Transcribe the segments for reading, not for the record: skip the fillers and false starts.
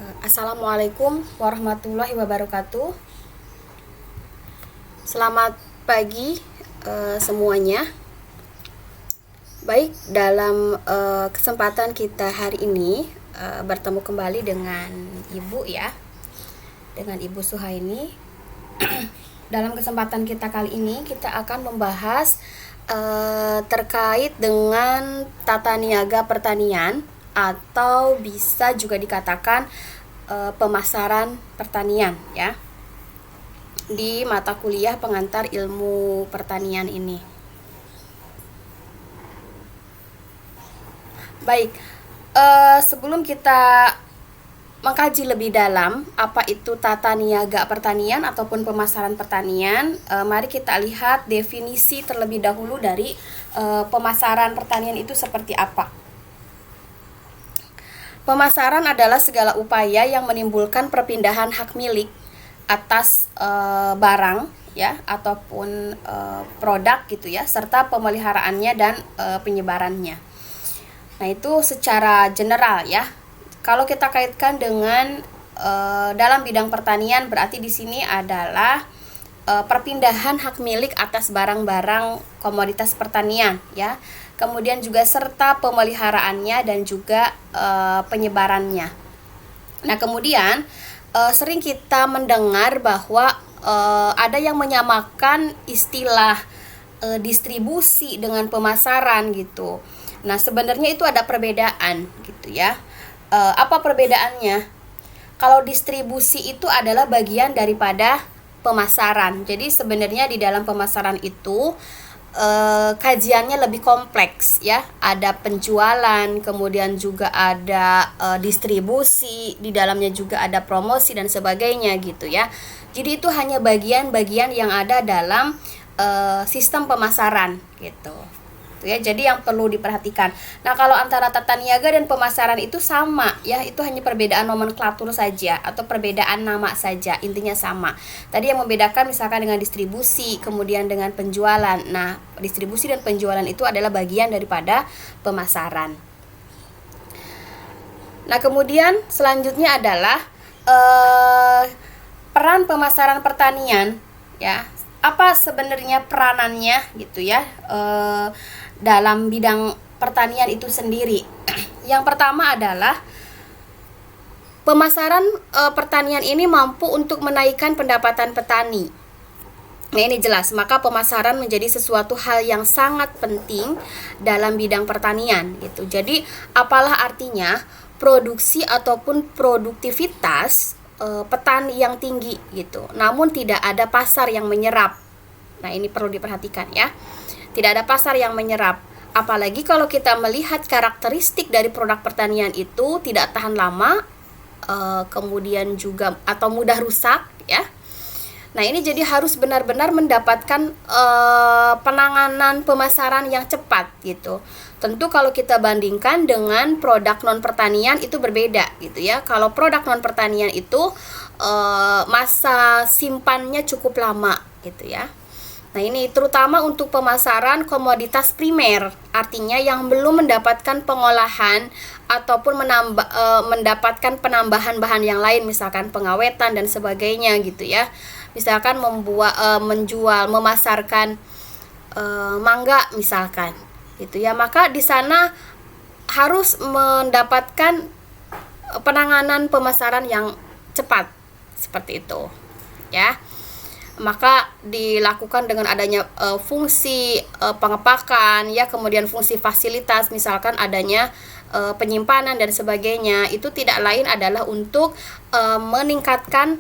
Assalamualaikum warahmatullahi wabarakatuh. Selamat pagi semuanya. Baik, dalam kesempatan kita hari ini bertemu kembali dengan Ibu ya, dengan Ibu Suhaini. Dalam kesempatan kita kali ini kita akan membahas terkait dengan tata niaga pertanian, atau bisa juga dikatakan pemasaran pertanian ya, di mata kuliah pengantar ilmu pertanian ini. Baik, sebelum kita mengkaji lebih dalam apa itu tata niaga pertanian ataupun pemasaran pertanian, mari kita lihat definisi terlebih dahulu dari pemasaran pertanian itu seperti apa. Pemasaran adalah segala upaya yang menimbulkan perpindahan hak milik atas barang ya, ataupun produk gitu ya, serta pemeliharaannya dan penyebarannya. Nah, itu secara general ya. Kalau kita kaitkan dengan dalam bidang pertanian, berarti di sini adalah perpindahan hak milik atas barang-barang komoditas pertanian ya. Kemudian juga serta pemeliharaannya dan juga penyebarannya. Nah, kemudian sering kita mendengar bahwa ada yang menyamakan istilah distribusi dengan pemasaran gitu. Nah, sebenarnya itu ada perbedaan gitu ya. Apa perbedaannya? Kalau distribusi itu adalah bagian daripada pemasaran. Jadi sebenarnya di dalam pemasaran itu kajiannya lebih kompleks ya. Ada penjualan, kemudian juga ada distribusi, di dalamnya juga ada promosi dan sebagainya gitu ya. Jadi itu hanya bagian-bagian yang ada dalam sistem pemasaran gitu ya. Jadi yang perlu diperhatikan. Nah, kalau antara tata niaga dan pemasaran itu sama ya, itu hanya perbedaan nomenklatur saja atau perbedaan nama saja, intinya sama. Tadi yang membedakan misalkan dengan distribusi, kemudian dengan penjualan. Nah, distribusi dan penjualan itu adalah bagian daripada pemasaran. Nah, kemudian selanjutnya adalah peran pemasaran pertanian ya. Apa sebenarnya peranannya gitu ya dalam bidang pertanian itu sendiri. Yang pertama adalah pemasaran pertanian ini mampu untuk menaikkan pendapatan petani. Nah, ini jelas, maka pemasaran menjadi sesuatu hal yang sangat penting dalam bidang pertanian gitu. Jadi, apalah artinya produksi ataupun produktivitas petani yang tinggi gitu, namun tidak ada pasar yang menyerap. Nah, ini perlu diperhatikan ya. Tidak ada pasar yang menyerap. Apalagi kalau kita melihat karakteristik dari produk pertanian itu tidak tahan lama, kemudian juga atau mudah rusak ya. Nah, ini jadi harus benar-benar mendapatkan penanganan pemasaran yang cepat gitu. Tentu kalau kita bandingkan dengan produk non pertanian itu berbeda gitu ya. Kalau produk non pertanian itu masa simpannya cukup lama gitu ya. Nah, ini terutama untuk pemasaran komoditas primer, artinya yang belum mendapatkan pengolahan ataupun mendapatkan penambahan bahan yang lain, misalkan pengawetan dan sebagainya gitu ya. Misalkan menjual, memasarkan mangga misalkan gitu ya. Maka di sana harus mendapatkan penanganan pemasaran yang cepat seperti itu ya. Maka dilakukan dengan adanya fungsi pengepakan ya, kemudian fungsi fasilitas, misalkan adanya penyimpanan dan sebagainya. Itu tidak lain adalah untuk meningkatkan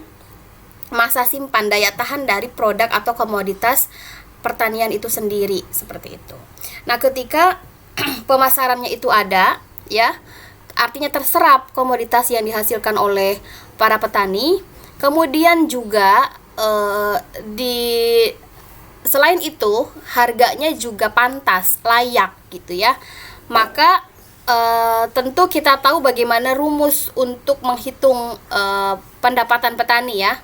masa simpan, daya tahan dari produk atau komoditas pertanian itu sendiri, seperti itu. Nah, ketika pemasarannya itu ada ya, artinya terserap komoditas yang dihasilkan oleh para petani. Kemudian juga selain itu harganya juga pantas, layak gitu ya. Maka tentu kita tahu bagaimana rumus untuk menghitung pendapatan petani ya.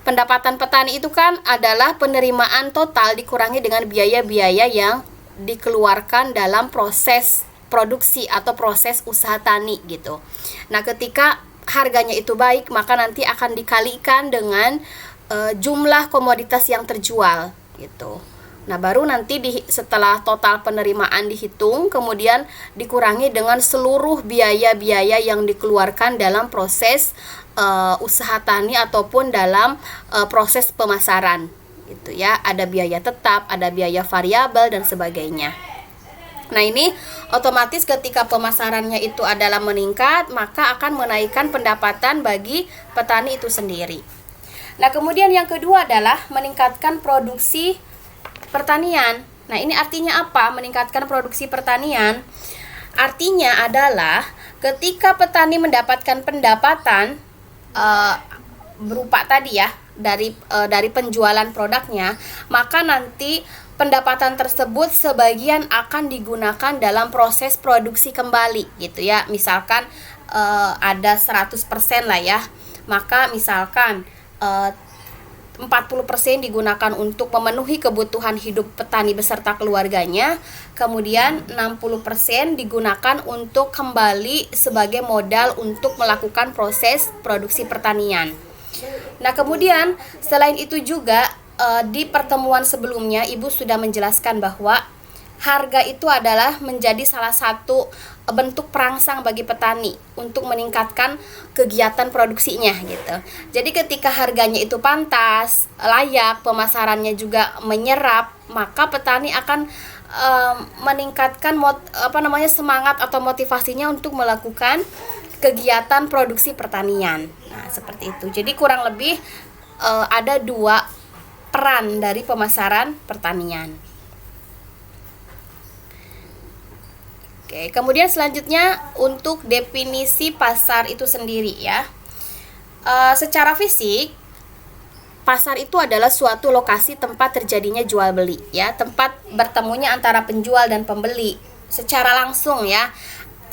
Pendapatan petani itu kan adalah penerimaan total dikurangi dengan biaya-biaya yang dikeluarkan dalam proses produksi atau proses usaha tani gitu. Nah, ketika harganya itu baik, maka nanti akan dikalikan dengan jumlah komoditas yang terjual gitu. Nah, baru nanti setelah total penerimaan dihitung, kemudian dikurangi dengan seluruh biaya-biaya yang dikeluarkan dalam proses usaha tani ataupun dalam proses pemasaran gitu ya. Ada biaya tetap, ada biaya variabel dan sebagainya. Nah, ini otomatis ketika pemasarannya itu adalah meningkat, maka akan menaikkan pendapatan bagi petani itu sendiri. Nah, kemudian yang kedua adalah meningkatkan produksi pertanian. Nah, ini artinya apa? Meningkatkan produksi pertanian artinya adalah ketika petani mendapatkan pendapatan berupa tadi ya dari penjualan produknya, maka nanti pendapatan tersebut sebagian akan digunakan dalam proses produksi kembali gitu ya. Misalkan ada 100% lah ya. Maka misalkan 40% digunakan untuk memenuhi kebutuhan hidup petani beserta keluarganya, kemudian 60% digunakan untuk kembali sebagai modal untuk melakukan proses produksi pertanian. Nah, kemudian selain itu juga di pertemuan sebelumnya Ibu sudah menjelaskan bahwa harga itu adalah menjadi salah satu bentuk perangsang bagi petani untuk meningkatkan kegiatan produksinya gitu. Jadi ketika harganya itu pantas, layak, pemasarannya juga menyerap, maka petani akan meningkatkan semangat atau motivasinya untuk melakukan kegiatan produksi pertanian. Nah, seperti itu. Jadi kurang lebih ada dua peran dari pemasaran pertanian. Oke, kemudian selanjutnya untuk definisi pasar itu sendiri ya. Secara fisik, pasar itu adalah suatu lokasi tempat terjadinya jual beli ya, tempat bertemunya antara penjual dan pembeli secara langsung ya,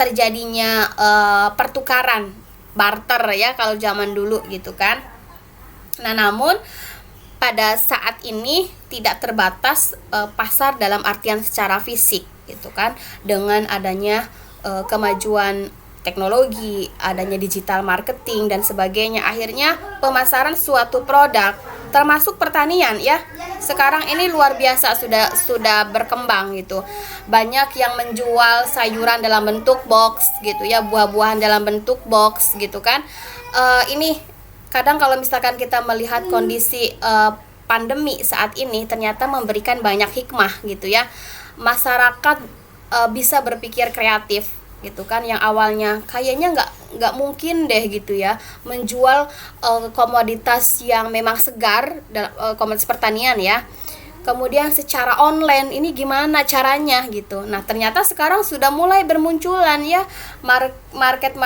terjadinya pertukaran, barter ya kalau zaman dulu gitu kan. Nah, namun pada saat ini tidak terbatas pasar dalam artian secara fisik gitu kan, dengan adanya kemajuan teknologi, adanya digital marketing dan sebagainya, akhirnya pemasaran suatu produk termasuk pertanian ya sekarang ini luar biasa sudah berkembang gitu. Banyak yang menjual sayuran dalam bentuk box gitu ya, buah-buahan dalam bentuk box gitu kan. Ini kadang kalau misalkan kita melihat kondisi pandemi saat ini ternyata memberikan banyak hikmah gitu ya. Masyarakat bisa berpikir kreatif gitu kan, yang awalnya kayaknya nggak mungkin deh gitu ya menjual komoditas yang memang segar, komoditas pertanian ya, kemudian secara online ini gimana caranya gitu. Nah, ternyata sekarang sudah mulai bermunculan ya market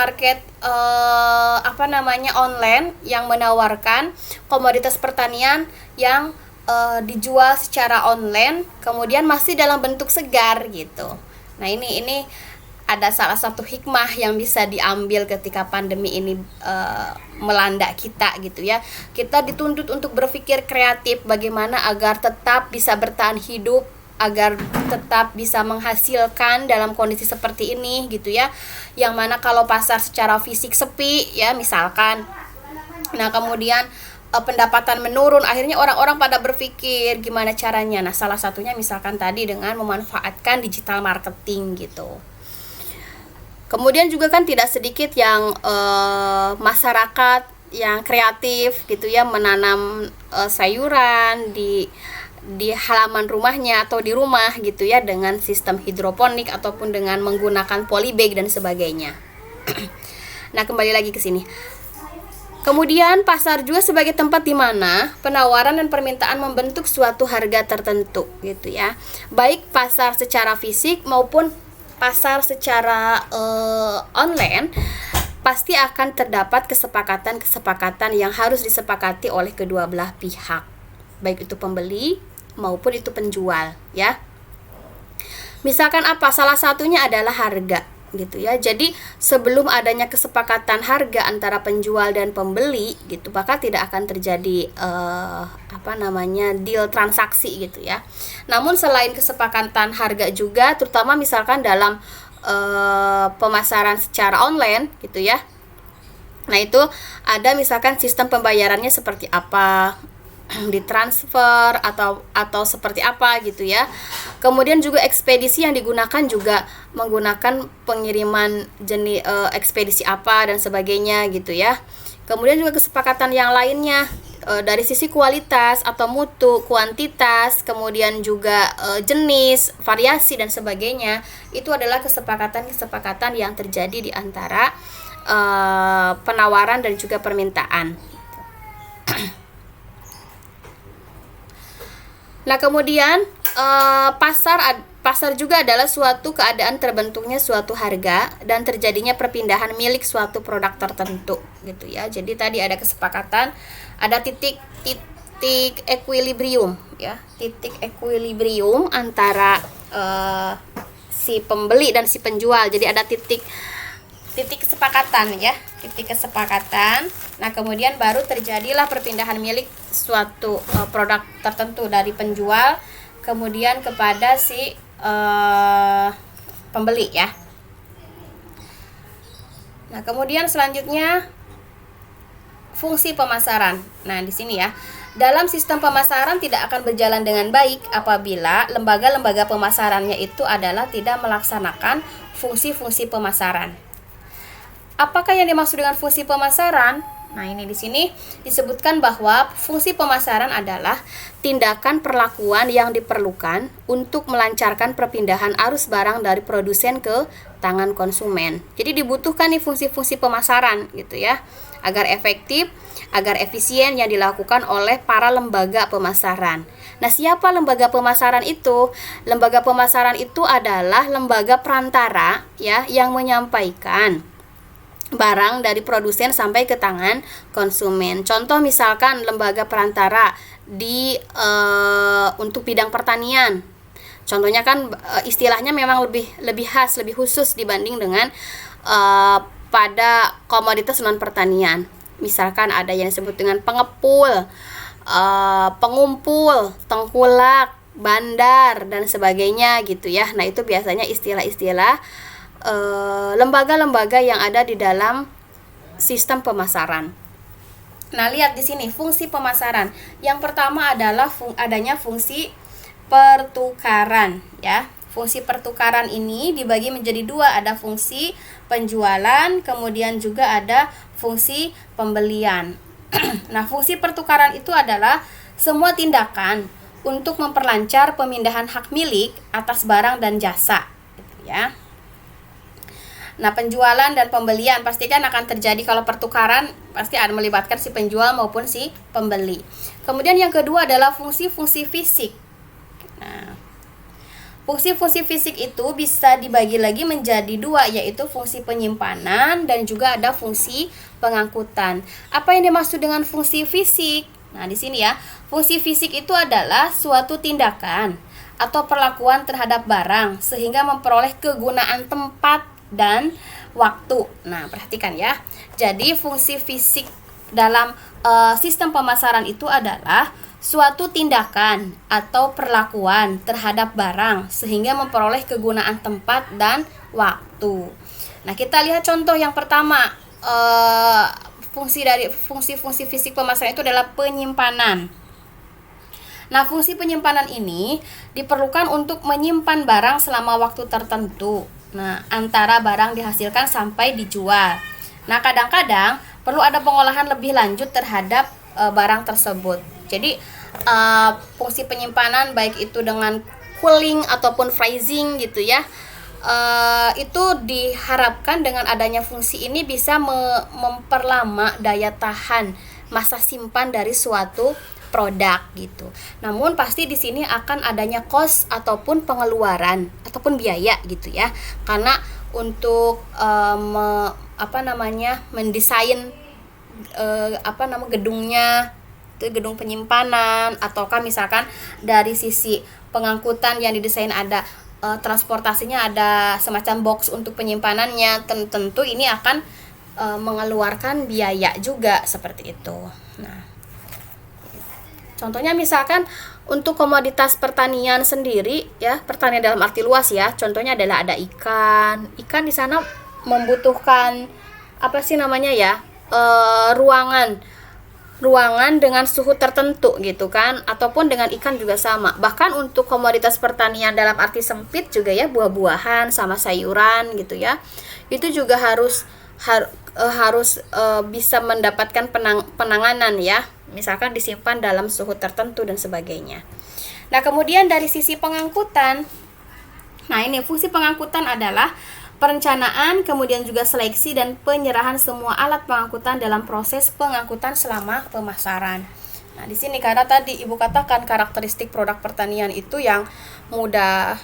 online yang menawarkan komoditas pertanian yang dijual secara online, kemudian masih dalam bentuk segar gitu. Nah, ini ada salah satu hikmah yang bisa diambil ketika pandemi ini melanda kita gitu ya. Kita dituntut untuk berpikir kreatif bagaimana agar tetap bisa bertahan hidup, agar tetap bisa menghasilkan dalam kondisi seperti ini gitu ya. Yang mana kalau pasar secara fisik sepi ya misalkan, nah kemudian pendapatan menurun, akhirnya orang-orang pada berpikir gimana caranya. Nah, salah satunya misalkan tadi dengan memanfaatkan digital marketing gitu. Kemudian juga kan tidak sedikit yang masyarakat yang kreatif gitu ya, menanam sayuran di halaman rumahnya atau di rumah gitu ya, dengan sistem hidroponik ataupun dengan menggunakan polybag dan sebagainya. Nah, kembali lagi ke sini. Kemudian pasar juga sebagai tempat di mana penawaran dan permintaan membentuk suatu harga tertentu gitu ya. Baik pasar secara fisik maupun pasar secara online, pasti akan terdapat kesepakatan yang harus disepakati oleh kedua belah pihak, baik itu pembeli maupun itu penjual ya. Misalkan apa? Salah satunya adalah harga gitu ya. Jadi sebelum adanya kesepakatan harga antara penjual dan pembeli gitu, maka tidak akan terjadi deal transaksi gitu ya. Namun selain kesepakatan harga juga, terutama misalkan dalam pemasaran secara online gitu ya. Nah, itu ada misalkan sistem pembayarannya seperti apa, ditransfer atau seperti apa gitu ya. Kemudian juga ekspedisi yang digunakan juga menggunakan pengiriman jenis ekspedisi apa dan sebagainya gitu ya. Kemudian juga kesepakatan yang lainnya dari sisi kualitas atau mutu, kuantitas, kemudian juga jenis, variasi dan sebagainya. Itu adalah kesepakatan-kesepakatan yang terjadi di antara penawaran dan juga permintaan. Nah, kemudian pasar juga adalah suatu keadaan terbentuknya suatu harga dan terjadinya perpindahan milik suatu produk tertentu gitu ya. Jadi tadi ada kesepakatan, ada titik equilibrium ya, titik equilibrium antara si pembeli dan si penjual. Jadi ada titik kesepakatan ya, titik kesepakatan. Nah, kemudian baru terjadilah perpindahan milik suatu produk tertentu dari penjual kemudian kepada si pembeli ya. Nah, kemudian selanjutnya fungsi pemasaran. Nah, di sini ya. Dalam sistem pemasaran tidak akan berjalan dengan baik apabila lembaga-lembaga pemasarannya itu adalah tidak melaksanakan fungsi-fungsi pemasaran. Apakah yang dimaksud dengan fungsi pemasaran? Nah, ini di sini disebutkan bahwa fungsi pemasaran adalah tindakan perlakuan yang diperlukan untuk melancarkan perpindahan arus barang dari produsen ke tangan konsumen. Jadi dibutuhkan nih fungsi-fungsi pemasaran gitu ya, agar efektif, agar efisien yang dilakukan oleh para lembaga pemasaran. Nah, siapa lembaga pemasaran itu? Lembaga pemasaran itu adalah lembaga perantara ya yang menyampaikan barang dari produsen sampai ke tangan konsumen. Contoh misalkan lembaga perantara di untuk bidang pertanian. Contohnya kan istilahnya memang lebih khas, lebih khusus dibanding dengan pada komoditas non pertanian. Misalkan ada yang disebut dengan pengepul, pengumpul, tengkulak, bandar dan sebagainya gitu ya. Nah, itu biasanya istilah-istilah lembaga-lembaga yang ada di dalam sistem pemasaran. Nah, lihat di sini fungsi pemasaran. Yang pertama adalah adanya fungsi pertukaran ya. Fungsi pertukaran ini dibagi menjadi dua, ada fungsi penjualan, kemudian juga ada fungsi pembelian. Nah, fungsi pertukaran itu adalah semua tindakan untuk memperlancar pemindahan hak milik atas barang dan jasa gitu ya. Nah, penjualan dan pembelian pastikan akan terjadi kalau pertukaran pasti akan melibatkan si penjual maupun si pembeli. Kemudian yang kedua adalah fungsi-fungsi fisik. Nah, fungsi-fungsi fisik itu bisa dibagi lagi menjadi dua, yaitu fungsi penyimpanan dan juga ada fungsi pengangkutan. Apa yang dimaksud dengan fungsi fisik? Nah, di sini ya, fungsi fisik itu adalah suatu tindakan atau perlakuan terhadap barang sehingga memperoleh kegunaan tempat dan waktu. Nah, perhatikan ya. Jadi fungsi fisik dalam sistem pemasaran itu adalah suatu tindakan atau perlakuan terhadap barang sehingga memperoleh kegunaan tempat dan waktu. Nah, kita lihat contoh yang pertama. Fungsi fisik pemasaran itu adalah penyimpanan. Nah, fungsi penyimpanan ini diperlukan untuk menyimpan barang selama waktu tertentu. Nah, antara barang dihasilkan sampai dijual. Nah, kadang-kadang perlu ada pengolahan lebih lanjut terhadap barang tersebut. Jadi, fungsi penyimpanan baik itu dengan cooling ataupun freezing gitu ya. Itu diharapkan dengan adanya fungsi ini bisa memperlama daya tahan masa simpan dari suatu produk gitu. Namun pasti di sini akan adanya cost ataupun pengeluaran ataupun biaya gitu ya. Karena untuk mendesain gedungnya, itu gedung penyimpanan, ataukah misalkan dari sisi pengangkutan yang didesain ada transportasinya, ada semacam box untuk penyimpanannya, tentu ini akan mengeluarkan biaya juga seperti itu. Nah, Contohnya misalkan untuk komoditas pertanian sendiri ya, pertanian dalam arti luas ya. Contohnya adalah ada ikan. Ikan di sana membutuhkan apa sih namanya ya? Ruangan dengan suhu tertentu gitu kan, ataupun dengan ikan juga sama. Bahkan untuk komoditas pertanian dalam arti sempit juga ya, buah-buahan sama sayuran gitu ya, itu juga harus bisa mendapatkan penanganan ya, misalkan disimpan dalam suhu tertentu dan sebagainya. Nah kemudian dari sisi pengangkutan, nah ini fungsi pengangkutan adalah perencanaan, kemudian juga seleksi dan penyerahan semua alat pengangkutan dalam proses pengangkutan selama pemasaran. Nah, di sini karena tadi Ibu katakan karakteristik produk pertanian itu yang mudah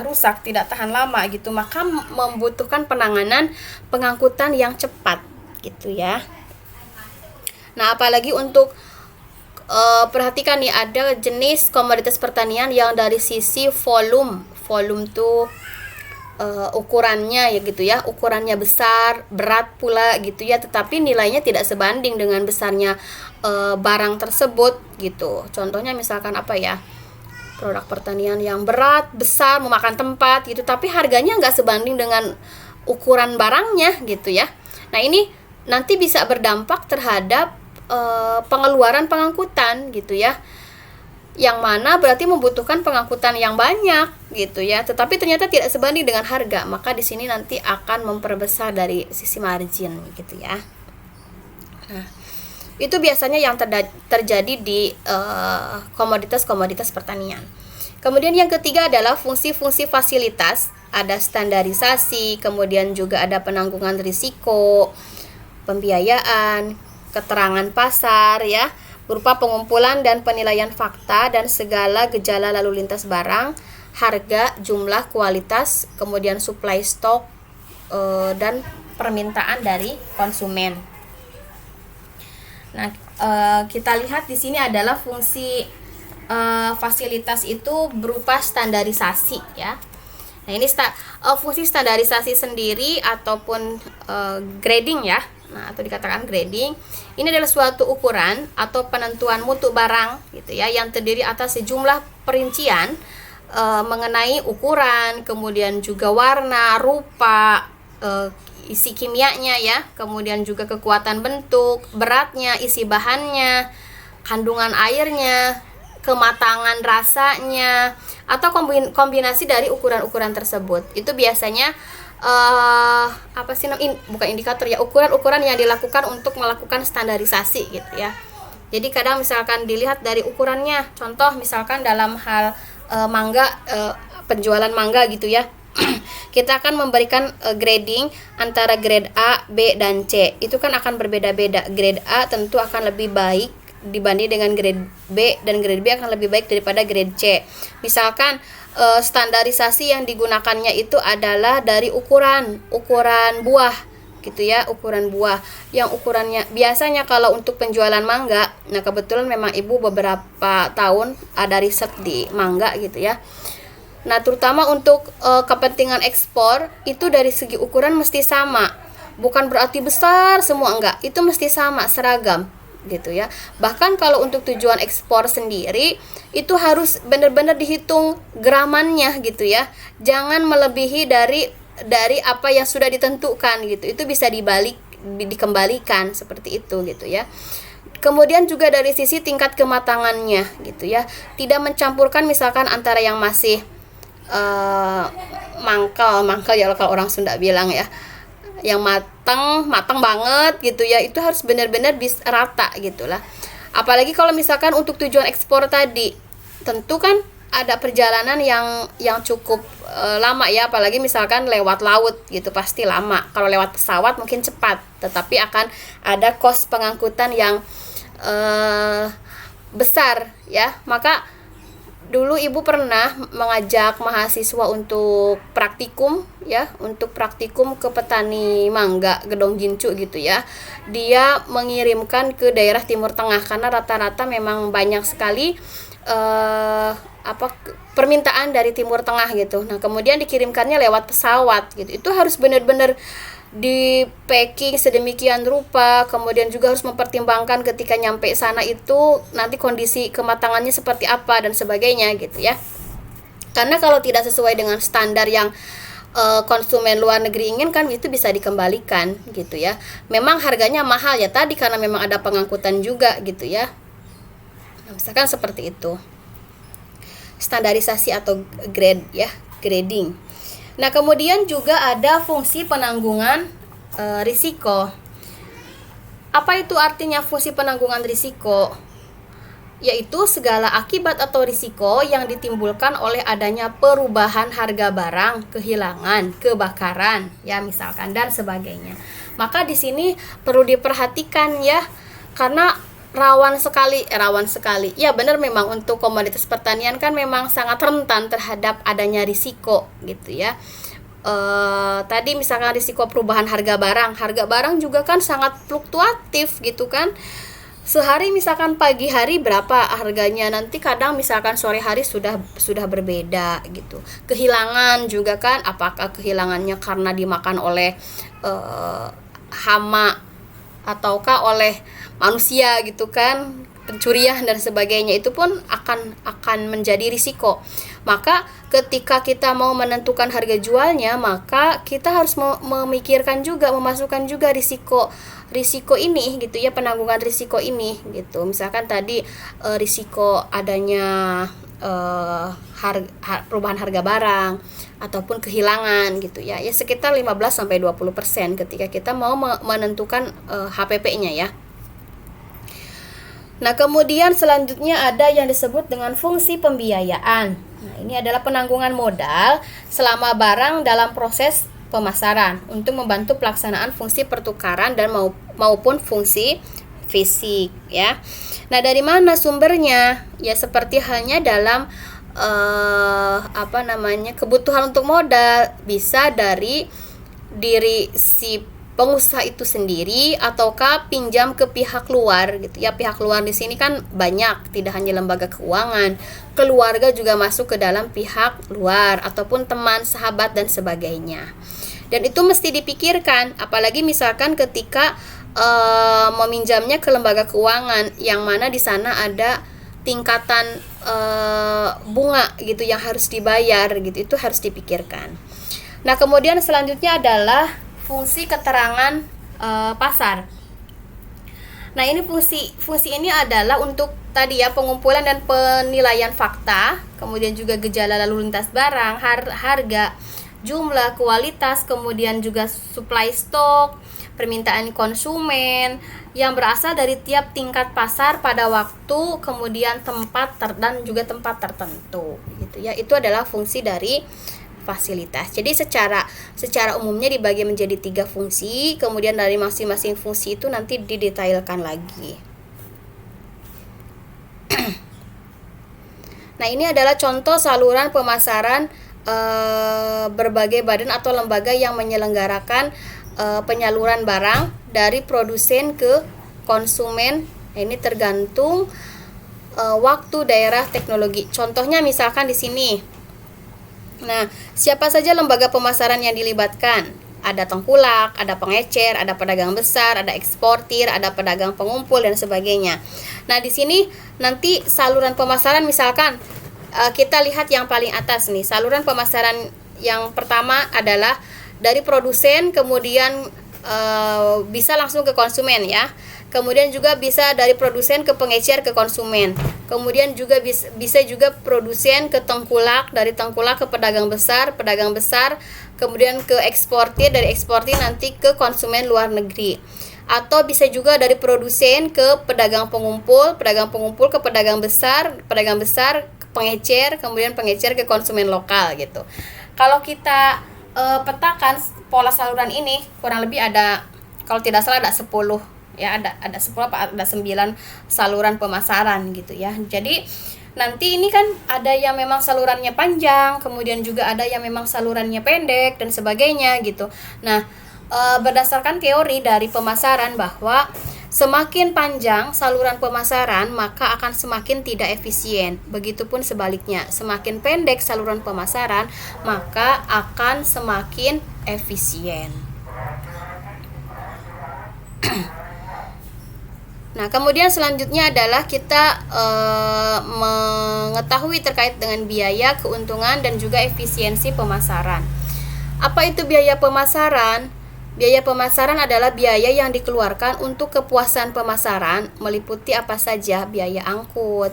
rusak, tidak tahan lama gitu, maka membutuhkan penanganan pengangkutan yang cepat gitu ya. Nah, apalagi untuk perhatikan nih, ada jenis komoditas pertanian yang dari sisi volume tuh ukurannya ya gitu ya, ukurannya besar, berat pula gitu ya, tetapi nilainya tidak sebanding dengan besarnya barang tersebut gitu. Contohnya misalkan apa ya, produk pertanian yang berat, besar, memakan tempat gitu, tapi harganya nggak sebanding dengan ukuran barangnya gitu ya. Nah ini nanti bisa berdampak terhadap pengeluaran pengangkutan gitu ya, yang mana berarti membutuhkan pengangkutan yang banyak gitu ya, tetapi ternyata tidak sebanding dengan harga, maka di sini nanti akan memperbesar dari sisi margin gitu ya. Nah, itu biasanya yang terjadi di komoditas-komoditas pertanian. Kemudian yang ketiga adalah fungsi-fungsi fasilitas, ada standarisasi, kemudian juga ada penanggungan risiko, pembiayaan, keterangan pasar ya, berupa pengumpulan dan penilaian fakta dan segala gejala lalu lintas barang, harga, jumlah, kualitas, kemudian supply stok dan permintaan dari konsumen. Nah, kita lihat di sini adalah fungsi fasilitas itu berupa standarisasi ya. Nah, ini fungsi standarisasi sendiri ataupun grading ya. Nah, atau dikatakan grading, ini adalah suatu ukuran atau penentuan mutu barang gitu ya, yang terdiri atas sejumlah perincian mengenai ukuran, kemudian juga warna, rupa, isi kimianya ya, kemudian juga kekuatan bentuk, beratnya, isi bahannya, kandungan airnya, kematangan rasanya, atau kombinasi dari ukuran-ukuran tersebut. Itu biasanya bukan indikator ya, ukuran-ukuran yang dilakukan untuk melakukan standarisasi gitu ya. Jadi kadang misalkan dilihat dari ukurannya, contoh misalkan dalam hal mangga, penjualan mangga gitu ya. Kita akan memberikan grading antara grade A, B, dan C. Itu kan akan berbeda-beda. Grade A tentu akan lebih baik dibanding dengan grade B, dan grade B akan lebih baik daripada grade C. Misalkan standarisasi yang digunakannya itu adalah dari ukuran buah gitu ya, ukuran buah yang ukurannya biasanya kalau untuk penjualan mangga. Nah kebetulan memang ibu beberapa tahun ada riset di mangga gitu ya. Nah terutama untuk kepentingan ekspor itu dari segi ukuran mesti sama, bukan berarti besar semua, enggak, itu mesti sama, seragam gitu ya. Bahkan kalau untuk tujuan ekspor sendiri itu harus benar-benar dihitung gramannya gitu ya, jangan melebihi dari apa yang sudah ditentukan gitu. Itu bisa dikembalikan seperti itu gitu ya. Kemudian juga dari sisi tingkat kematangannya gitu ya, tidak mencampurkan misalkan antara yang masih mangkal ya kalau orang Sunda bilang ya, yang matang banget gitu ya, itu harus benar-benar bisa rata gitulah. Apalagi kalau misalkan untuk tujuan ekspor tadi, tentu kan ada perjalanan yang cukup lama ya, apalagi misalkan lewat laut gitu pasti lama. Kalau lewat pesawat mungkin cepat, tetapi akan ada kos pengangkutan yang besar ya. Maka dulu ibu pernah mengajak mahasiswa untuk praktikum ya, untuk praktikum ke petani mangga Gedong Gincu gitu ya. Dia mengirimkan ke daerah Timur Tengah karena rata-rata memang banyak sekali permintaan dari Timur Tengah gitu. Nah kemudian dikirimkannya lewat pesawat gitu. Itu harus benar-benar di packing sedemikian rupa, kemudian juga harus mempertimbangkan ketika nyampe sana itu nanti kondisi kematangannya seperti apa dan sebagainya gitu ya. Karena kalau tidak sesuai dengan standar yang konsumen luar negeri inginkan, itu bisa dikembalikan gitu ya. Memang harganya mahal ya tadi karena memang ada pengangkutan juga gitu ya. Nah, misalkan seperti itu. Standarisasi atau grade ya, grading. Nah, kemudian juga ada fungsi penanggungan risiko. Apa itu artinya fungsi penanggungan risiko? Yaitu segala akibat atau risiko yang ditimbulkan oleh adanya perubahan harga barang, kehilangan, kebakaran, ya misalkan dan sebagainya. Maka di sini perlu diperhatikan ya, karena rawan sekali. Ya benar, memang untuk komoditas pertanian kan memang sangat rentan terhadap adanya risiko gitu ya. Tadi misalkan risiko perubahan harga barang juga kan sangat fluktuatif gitu kan. Sehari misalkan pagi hari berapa harganya, nanti kadang misalkan sore hari sudah berbeda gitu. Kehilangan juga kan, apakah kehilangannya karena dimakan oleh hama ataukah oleh manusia gitu kan, pencurian dan sebagainya, itu pun akan menjadi risiko. Maka ketika kita mau menentukan harga jualnya, maka kita harus memikirkan juga, memasukkan juga risiko ini gitu ya, penanggungan risiko ini gitu. Misalkan tadi risiko adanya perubahan harga barang ataupun kehilangan gitu ya. Ya sekitar 15-20% ketika kita mau menentukan HPP-nya ya. Nah, kemudian selanjutnya ada yang disebut dengan fungsi pembiayaan. Nah, ini adalah penanggungan modal selama barang dalam proses pemasaran untuk membantu pelaksanaan fungsi pertukaran dan maupun fungsi fisik ya. Nah, dari mana sumbernya? Ya seperti halnya dalam kebutuhan untuk modal, bisa dari diri si pengusaha itu sendiri ataukah pinjam ke pihak luar gitu ya. Pihak luar di sini kan banyak, tidak hanya lembaga keuangan, keluarga juga masuk ke dalam pihak luar ataupun teman, sahabat dan sebagainya. Dan itu mesti dipikirkan, apalagi misalkan ketika meminjamnya ke lembaga keuangan yang mana di sana ada tingkatan bunga gitu yang harus dibayar gitu, itu harus dipikirkan. Nah, kemudian selanjutnya adalah fungsi keterangan pasar. Nah, ini fungsi ini adalah untuk tadi ya, pengumpulan dan penilaian fakta, kemudian juga gejala lalu lintas barang, harga, jumlah, kualitas, kemudian juga supply stok, permintaan konsumen yang berasal dari tiap tingkat pasar pada waktu, kemudian tempat dan juga tempat tertentu gitu ya. Itu adalah fungsi dari fasilitas. Jadi secara umumnya dibagi menjadi 3 fungsi, kemudian dari masing-masing fungsi itu nanti didetailkan lagi. Nah, ini adalah contoh saluran pemasaran berbagai badan atau lembaga yang menyelenggarakan penyaluran barang dari produsen ke konsumen. Nah, ini tergantung waktu, daerah, teknologi. Contohnya misalkan di sini. Nah, siapa saja lembaga pemasaran yang dilibatkan? Ada tengkulak, ada pengecer, ada pedagang besar, ada eksportir, ada pedagang pengumpul dan sebagainya. Nah, di sini nanti saluran pemasaran misalkan kita lihat yang paling atas nih. Saluran pemasaran yang pertama adalah dari produsen, kemudian bisa langsung ke konsumen ya. Kemudian juga bisa dari produsen ke pengecer ke konsumen. Kemudian juga bisa juga produsen ke tengkulak, dari tengkulak ke pedagang besar, kemudian ke eksportir, dari eksportir nanti ke konsumen luar negeri. Atau bisa juga dari produsen ke pedagang pengumpul ke pedagang besar ke pengecer, kemudian pengecer ke konsumen lokal gitu. Kalau kita petakan pola saluran ini, kurang lebih ada, kalau tidak salah ada 10 ya, ada 10 apa ada 9 saluran pemasaran gitu ya. Jadi nanti ini kan ada yang memang salurannya panjang, kemudian juga ada yang memang salurannya pendek dan sebagainya gitu. Nah, berdasarkan teori dari pemasaran bahwa semakin panjang saluran pemasaran maka akan semakin tidak efisien. Begitupun sebaliknya, semakin pendek saluran pemasaran maka akan semakin efisien. Nah, kemudian selanjutnya adalah kita mengetahui terkait dengan biaya, keuntungan, dan juga efisiensi pemasaran. Apa itu biaya pemasaran? Biaya pemasaran adalah biaya yang dikeluarkan untuk kepuasan pemasaran, meliputi apa saja: biaya angkut,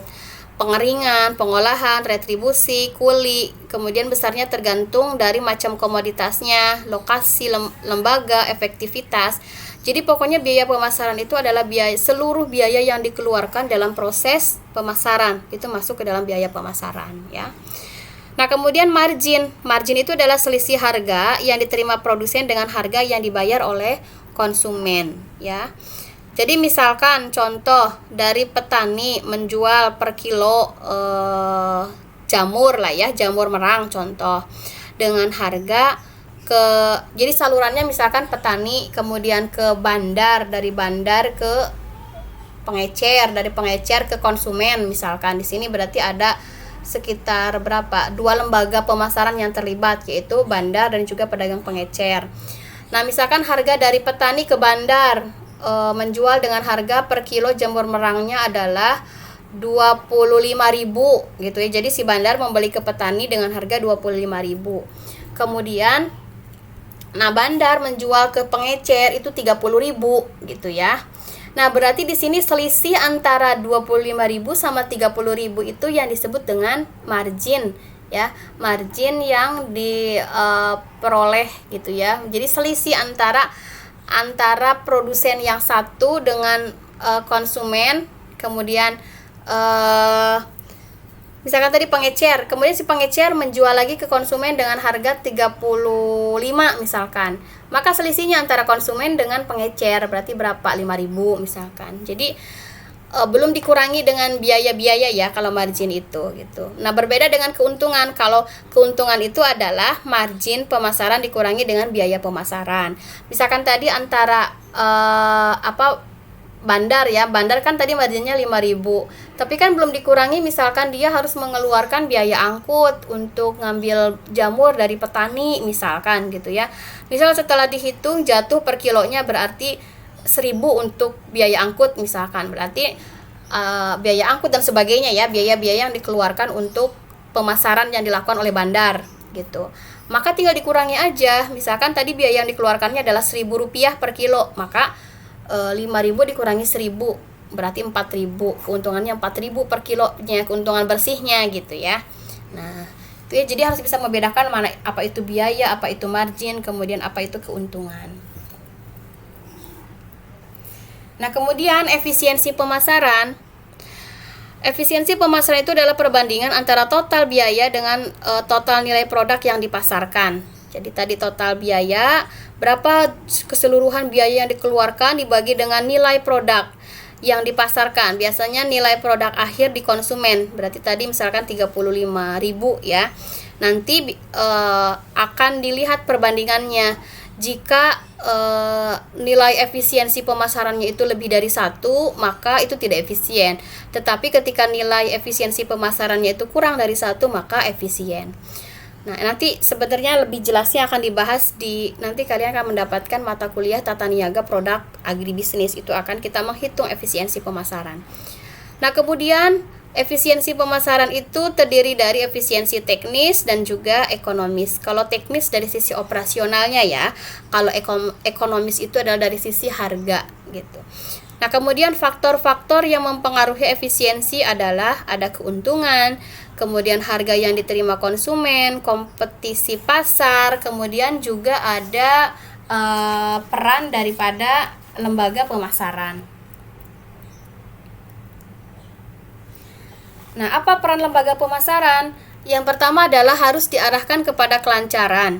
pengeringan, pengolahan, retribusi, kuli. Kemudian besarnya tergantung dari macam komoditasnya, lokasi lembaga, efektivitas. Jadi pokoknya biaya pemasaran itu adalah seluruh biaya yang dikeluarkan dalam proses pemasaran. Itu masuk ke dalam biaya pemasaran, ya. Nah, kemudian margin. Margin itu adalah selisih harga yang diterima produsen dengan harga yang dibayar oleh konsumen, ya. Jadi misalkan contoh dari petani menjual per kilo jamur lah ya, jamur merang contoh, dengan harga jadi salurannya misalkan petani, kemudian ke bandar, dari bandar ke pengecer, dari pengecer ke konsumen misalkan. Di sini berarti ada sekitar berapa? 2 lembaga pemasaran yang terlibat, yaitu bandar dan juga pedagang pengecer. Nah, misalkan harga dari petani ke bandar menjual dengan harga per kilo jamur merangnya adalah 25.000 gitu ya. Jadi si bandar membeli ke petani dengan harga 25.000. Kemudian bandar menjual ke pengecer itu 30.000 gitu ya. Nah, berarti di sini selisih antara 25.000 sama 30.000 itu yang disebut dengan margin, ya. Margin yang diperoleh gitu ya. Jadi selisih antara produsen yang satu dengan konsumen, kemudian misalkan tadi pengecer, kemudian si pengecer menjual lagi ke konsumen dengan harga 35 misalkan. Maka selisihnya antara konsumen dengan pengecer berarti berapa? 5.000 misalkan. Jadi belum dikurangi dengan biaya-biaya ya kalau margin itu gitu. Nah, berbeda dengan keuntungan. Kalau keuntungan itu adalah margin pemasaran dikurangi dengan biaya pemasaran. Misalkan tadi antara bandar ya, bandar kan tadi marginnya 5.000, tapi kan belum dikurangi misalkan dia harus mengeluarkan biaya angkut untuk ngambil jamur dari petani misalkan gitu ya. Misal setelah dihitung jatuh per kilonya berarti 1.000 untuk biaya angkut misalkan, berarti biaya angkut dan sebagainya ya, biaya-biaya yang dikeluarkan untuk pemasaran yang dilakukan oleh bandar gitu. Maka tinggal dikurangi aja, misalkan tadi biaya yang dikeluarkannya adalah Rp1.000 per kilo, maka 5.000 dikurangi 1.000 berarti 4.000, keuntungannya 4.000 per kilonya, keuntungan bersihnya gitu ya. Nah, itu ya, jadi harus bisa membedakan mana apa itu biaya, apa itu margin, kemudian apa itu keuntungan. Nah, kemudian efisiensi pemasaran. Efisiensi pemasaran itu adalah perbandingan antara total biaya dengan total nilai produk yang dipasarkan. Jadi tadi total biaya, berapa keseluruhan biaya yang dikeluarkan dibagi dengan nilai produk yang dipasarkan. Biasanya nilai produk akhir di konsumen. Berarti tadi misalkan 35.000 ya. Nanti akan dilihat perbandingannya. Jika nilai efisiensi pemasarannya itu lebih dari 1, maka itu tidak efisien. Tetapi ketika nilai efisiensi pemasarannya itu kurang dari 1, maka efisien. Nah, nanti sebenarnya lebih jelasnya akan dibahas nanti kalian akan mendapatkan mata kuliah tata niaga produk agribisnis, itu akan kita menghitung efisiensi pemasaran. Nah, kemudian efisiensi pemasaran itu terdiri dari efisiensi teknis dan juga ekonomis. Kalau teknis dari sisi operasionalnya ya, kalau ekonomis itu adalah dari sisi harga gitu. Nah, kemudian faktor-faktor yang mempengaruhi efisiensi adalah ada keuntungan, kemudian harga yang diterima konsumen, kompetisi pasar, kemudian juga ada peran daripada lembaga pemasaran. Nah, apa peran lembaga pemasaran? Yang pertama adalah harus diarahkan kepada kelancaran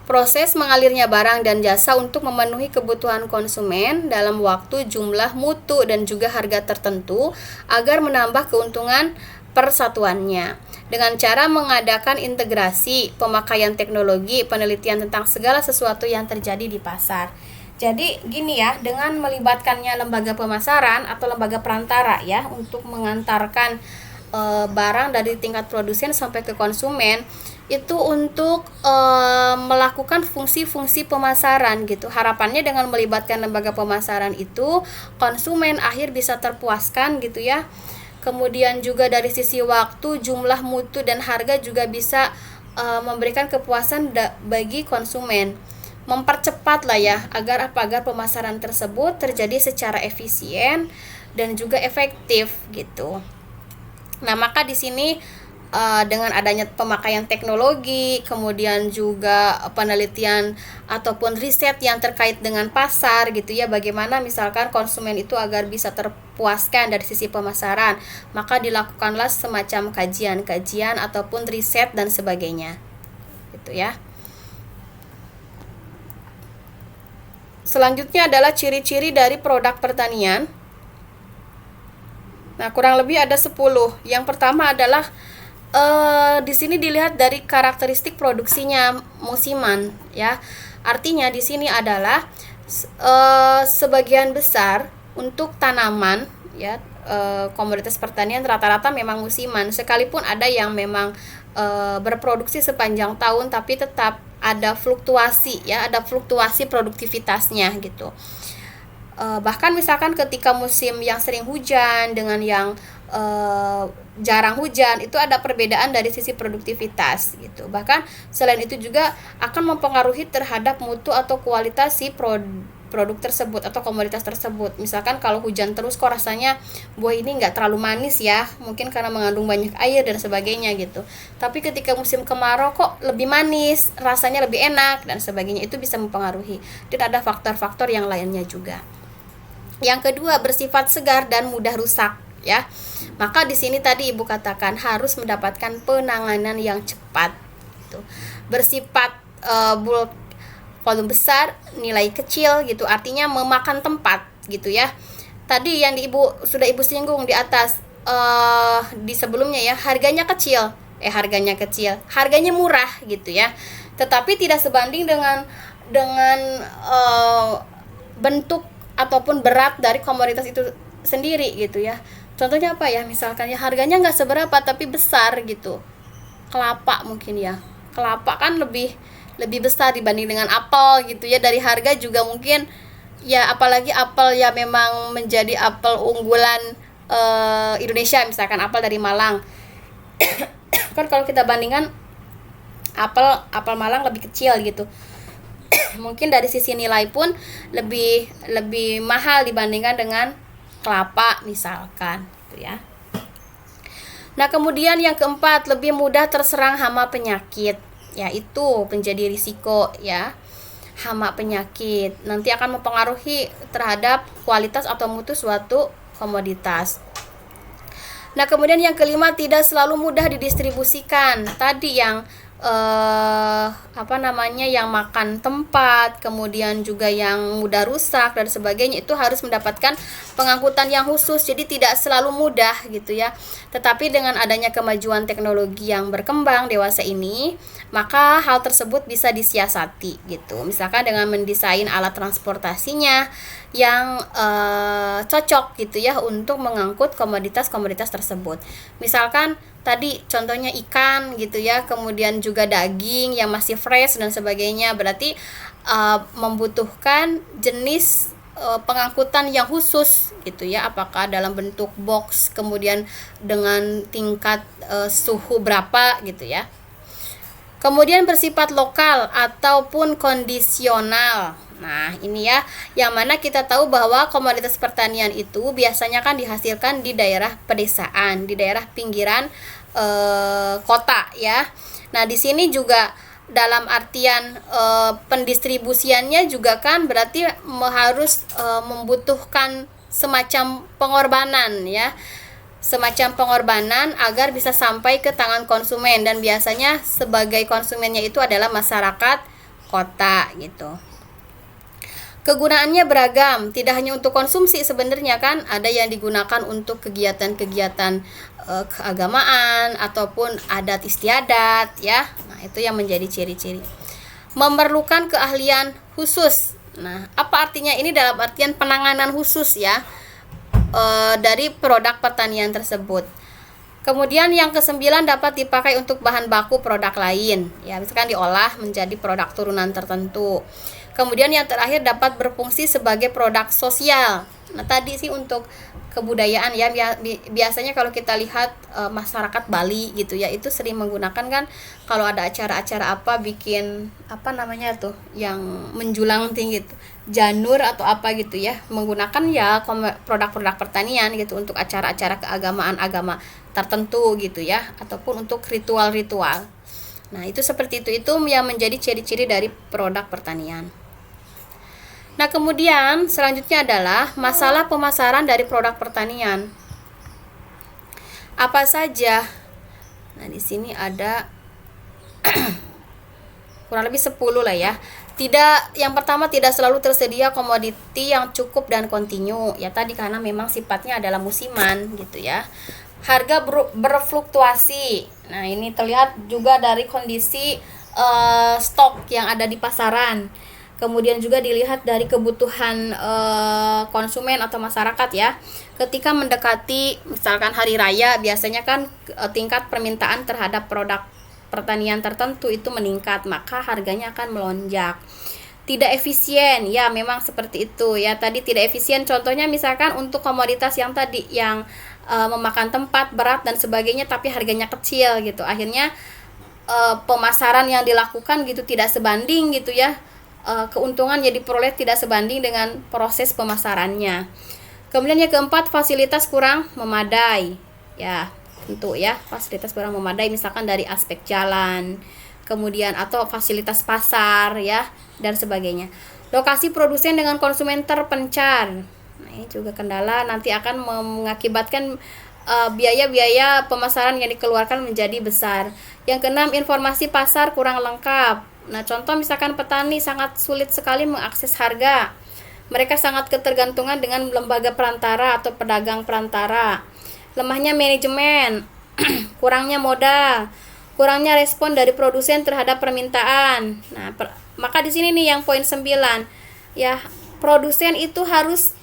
proses mengalirnya barang dan jasa untuk memenuhi kebutuhan konsumen dalam waktu, jumlah, mutu, dan juga harga tertentu agar menambah keuntungan persatuannya. Dengan cara mengadakan integrasi, pemakaian teknologi, penelitian tentang segala sesuatu yang terjadi di pasar. Jadi gini ya, dengan melibatkannya lembaga pemasaran atau lembaga perantara ya untuk mengantarkan barang dari tingkat produsen sampai ke konsumen, itu untuk melakukan fungsi-fungsi pemasaran gitu. Harapannya dengan melibatkan lembaga pemasaran itu konsumen akhir bisa terpuaskan gitu ya. Kemudian juga dari sisi waktu, jumlah, mutu, dan harga juga bisa memberikan kepuasan bagi konsumen. Mempercepat lah ya, agar pemasaran tersebut terjadi secara efisien dan juga efektif gitu. Nah, maka di sini dengan adanya pemakaian teknologi, kemudian juga penelitian ataupun riset yang terkait dengan pasar gitu ya, bagaimana misalkan konsumen itu agar bisa terpuaskan dari sisi pemasaran, maka dilakukanlah semacam kajian-kajian ataupun riset dan sebagainya gitu ya. Selanjutnya adalah ciri-ciri dari produk pertanian. Nah, kurang lebih ada 10. Yang pertama adalah di sini dilihat dari karakteristik produksinya musiman ya. Artinya di sini adalah sebagian besar untuk tanaman ya, komoditas pertanian rata-rata memang musiman. Sekalipun ada yang memang berproduksi sepanjang tahun, tapi tetap ada fluktuasi ya, ada fluktuasi produktivitasnya gitu. Bahkan misalkan ketika musim yang sering hujan dengan yang jarang hujan, itu ada perbedaan dari sisi produktivitas gitu. Bahkan selain itu juga akan mempengaruhi terhadap mutu atau kualitas si produk tersebut atau komoditas tersebut. Misalkan kalau hujan terus kok rasanya buah ini nggak terlalu manis ya, mungkin karena mengandung banyak air dan sebagainya gitu. Tapi ketika musim kemarau kok lebih manis, rasanya lebih enak dan sebagainya, itu bisa mempengaruhi. Dan ada faktor-faktor yang lainnya juga. Yang kedua, bersifat segar dan mudah rusak ya. Maka di sini tadi Ibu katakan harus mendapatkan penanganan yang cepat gitu. Bersifat volume besar, nilai kecil gitu, artinya memakan tempat gitu ya. Tadi yang sudah Ibu singgung di atas di sebelumnya ya, harganya murah gitu ya. Tetapi tidak sebanding dengan bentuk ataupun berat dari komoditas itu sendiri gitu ya. Contohnya apa ya, misalkan ya harganya nggak seberapa tapi besar gitu. Kelapa mungkin ya, kelapa kan lebih besar dibanding dengan apel gitu ya. Dari harga juga mungkin ya, apalagi apel ya memang menjadi apel unggulan Indonesia, misalkan apel dari Malang. Kan kalau kita bandingkan apel Malang lebih kecil gitu. Mungkin dari sisi nilai pun lebih mahal dibandingkan dengan kelapa misalkan gitu ya. Nah, kemudian yang keempat, lebih mudah terserang hama penyakit. Ya, itu menjadi risiko ya. Hama penyakit nanti akan mempengaruhi terhadap kualitas atau mutu suatu komoditas. Nah, kemudian yang kelima, tidak selalu mudah didistribusikan. Tadi yang yang makan tempat, kemudian juga yang mudah rusak dan sebagainya, itu harus mendapatkan pengangkutan yang khusus. Jadi tidak selalu mudah gitu ya. Tetapi dengan adanya kemajuan teknologi yang berkembang dewasa ini, maka hal tersebut bisa disiasati gitu. Misalkan dengan mendesain alat transportasinya yang cocok gitu ya untuk mengangkut komoditas-komoditas tersebut. Misalkan tadi contohnya ikan gitu ya, kemudian juga daging yang masih fresh dan sebagainya, berarti membutuhkan jenis pengangkutan yang khusus gitu ya, apakah dalam bentuk box, kemudian dengan tingkat suhu berapa gitu ya. Kemudian bersifat lokal ataupun kondisional. Nah, ini ya, yang mana kita tahu bahwa komoditas pertanian itu biasanya kan dihasilkan di daerah pedesaan, di daerah pinggiran kota ya. Nah, di sini juga dalam artian pendistribusiannya juga kan berarti harus membutuhkan semacam pengorbanan ya. Semacam pengorbanan agar bisa sampai ke tangan konsumen, dan biasanya sebagai konsumennya itu adalah masyarakat kota gitu. Kegunaannya beragam, tidak hanya untuk konsumsi sebenarnya kan, ada yang digunakan untuk kegiatan-kegiatan keagamaan ataupun adat istiadat ya. Nah, itu yang menjadi ciri-ciri. Memerlukan keahlian khusus. Nah, apa artinya ini? Dalam artian penanganan khusus ya dari produk pertanian tersebut. Kemudian yang kesembilan dapat dipakai untuk bahan baku produk lain, ya misalkan diolah menjadi produk turunan tertentu. Kemudian yang terakhir dapat berfungsi sebagai produk sosial. Nah tadi sih untuk kebudayaan ya, biasanya kalau kita lihat masyarakat Bali gitu ya, itu sering menggunakan kan kalau ada acara-acara apa bikin apa namanya tuh yang menjulang tinggi itu, janur atau apa gitu ya, menggunakan ya produk-produk pertanian gitu untuk acara-acara keagamaan agama tertentu gitu ya, ataupun untuk ritual-ritual. Nah itu seperti itu yang menjadi ciri-ciri dari produk pertanian. Nah, kemudian selanjutnya adalah masalah pemasaran dari produk pertanian. Apa saja? Nah, di sini ada kurang lebih 10 lah ya. Yang pertama tidak selalu tersedia komoditi yang cukup dan kontinu. Ya tadi karena memang sifatnya adalah musiman gitu ya. Harga berfluktuasi. Nah, ini terlihat juga dari kondisi stok yang ada di pasaran. Kemudian juga dilihat dari kebutuhan konsumen atau masyarakat ya. Ketika mendekati misalkan hari raya, biasanya kan tingkat permintaan terhadap produk pertanian tertentu itu meningkat, maka harganya akan melonjak. Tidak efisien, ya memang seperti itu ya. Tadi tidak efisien, contohnya misalkan untuk komoditas yang tadi yang memakan tempat, berat dan sebagainya, tapi harganya kecil gitu. Akhirnya pemasaran yang dilakukan gitu tidak sebanding gitu ya. Keuntungan yang diperoleh tidak sebanding dengan proses pemasarannya. Kemudian yang keempat, fasilitas kurang memadai. Ya, tentu ya, fasilitas kurang memadai misalkan dari aspek jalan, kemudian atau fasilitas pasar ya dan sebagainya. Lokasi produsen dengan konsumen terpencar. Nah, ini juga kendala, nanti akan mengakibatkan biaya-biaya pemasaran yang dikeluarkan menjadi besar. Yang keenam, informasi pasar kurang lengkap. Nah, contoh misalkan petani sangat sulit sekali mengakses harga. Mereka sangat ketergantungan dengan lembaga perantara atau pedagang perantara. Lemahnya manajemen, kurangnya modal, kurangnya respon dari produsen terhadap permintaan. Nah, maka di sini nih yang poin 9. Ya, produsen itu harus